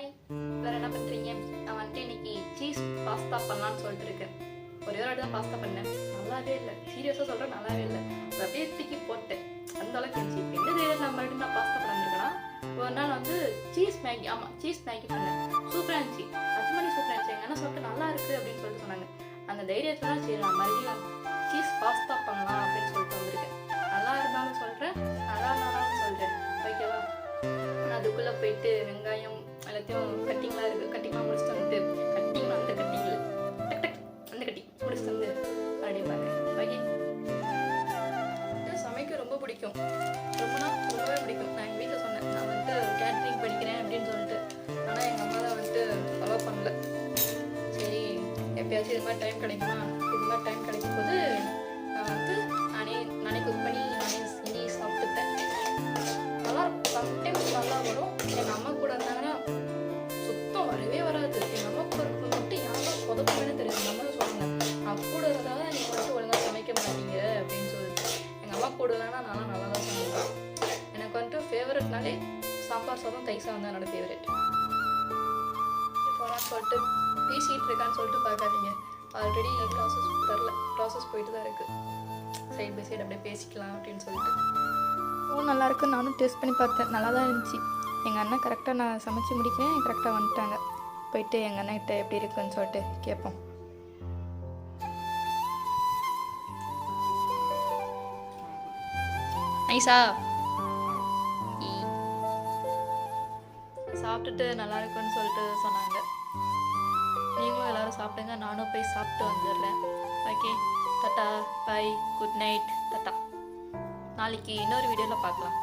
Hi, எல்லாரும் என்ன பண்ணுறீங்க? நான் வந்துட்டு இன்னைக்கு சீஸ் பாஸ்தா பண்ணலான்னு சொல்லிட்டு இருக்கேன். ஒரே ஒரு தான் பாஸ்தா பண்ணேன், நல்லாவே இல்லை. சீரியஸாக சொல்கிறேன், நல்லாவே இல்லை. அதை அப்படியே தூக்கி போட்டேன். அந்த அளவுக்கு இருந்துச்சு. இப்போ எந்த தைரியம் நான் மறுபடியும் நான் பாஸ்தா பண்ணிருக்கேன்னா, ஒரு நாள் வந்து சீஸ் மேகி சீஸ் மேகி பண்ணேன். சூப்பராக இருந்துச்சு, அஜ்மணி சூப்பராக இருந்துச்சு. எங்கள் என்ன சொல்லிட்டு நல்லா இருக்குது அப்படின்னு சொல்லிட்டு சொன்னாங்க. அந்த தைரியத்தில் தான் சரி நான் மறுபடியும் சீஸ் பாஸ்தா பண்ணலாம் அப்படின்னு சொல்லிட்டு வந்திருக்கேன். நல்லா இருந்தாலும் சொல்கிறேன், நல்லா இருந்தாலும் சொல்கிறேன். ஓகேவா? நான் அதுக்குள்ளே போயிட்டு வெங்காயம் எல்லாத்தையும் கட்டிங்லாம் இருக்குது, கட்டிங்லாம் முடிச்சுட்டு வந்துட்டு கட்டிங்லாம் அந்த கட்டிங்கில் டக் டக் அந்த கட்டிங் முடிச்சுட்டு வந்து அப்படி பார்க்குறேன். ஓகே, சமைக்க ரொம்ப பிடிக்கும், ரொம்பவே பிடிக்கும். நான் எங்கள் வீட்டில் சொன்னேன் நான் வந்துட்டு கேட்ரிங் படிக்கிறேன் அப்படின்னு சொல்லிட்டு. ஆனால் எங்கள் அம்மா தான் வந்துட்டு அலோவ் பண்ணல. சரி, எப்பயாச்சும் இது மாதிரி டைம் கிடைக்குமா, இது மாதிரி டைம் கிடைக்கும் போது நான் வந்து நானே குக் பண்ணி நானே செஞ்சு சாப்பிட்டுப்பேன். நல்லாயிருக்கும், சம்டைம்ஸ் நல்லா வரும். எங்கள் அம்மா கூட இருந்தாங்கன்னா சுத்தம் வரவே வராது. எங்கள் அம்மா கூட இருக்கிறது மட்டும் யாரும் சொதப்புமே தெரியும். எங்கள் அம்மா சொல்லுங்க, நான் கூட இருந்தால் தான் நீங்கள் வந்துட்டு ஒழுங்காக சமைக்க மாட்டீங்க அப்படின்னு சொல்லிட்டு. எங்கள் அம்மா கூட இல்லைன்னா நானும் நல்லா தான் சமைப்பேன். எனக்கு வந்துட்டு ஃபேவரட்னாலே சாம்பார் சாதம் தயிர் சாதம் தான் என்னோட ஃபேவரெட். போகிறான்னு சொல்லிட்டு பேசிகிட்டு இருக்கான்னு சொல்லிட்டு பார்க்காதீங்க. ஆல்ரெடி ப்ராசஸ் போயிட்டு தான் இருக்குது. சைட் பை சைடு அப்படியே பேசிக்கலாம் அப்படின்னு சொல்லிட்டு. நல்லாயிருக்கு, நானும் டேஸ்ட் பண்ணி பார்த்தேன், நல்லா தான் இருந்துச்சு. எங்கள் அண்ணன் கரெக்டாக நான் சமைச்சு முடிக்கிறேன், கரெக்டாக வந்துட்டாங்க. போயிட்டு எங்கள் அண்ணன்கிட்ட எப்படி இருக்குன்னு சொல்லிட்டு கேட்போம். நைஸா? சாப்பிட்டுட்டு நல்லா இருக்குன்னு சொல்லிட்டு சொன்னாங்க. நீங்களும் எல்லோரும் சாப்பிடுங்க, நானும் போய் சாப்பிட்டு வந்துடுறேன். Okay, tata, bye, good night, tata. நாளைக்கு இன்னொரு வீடியோவில் பார்க்கலாம்.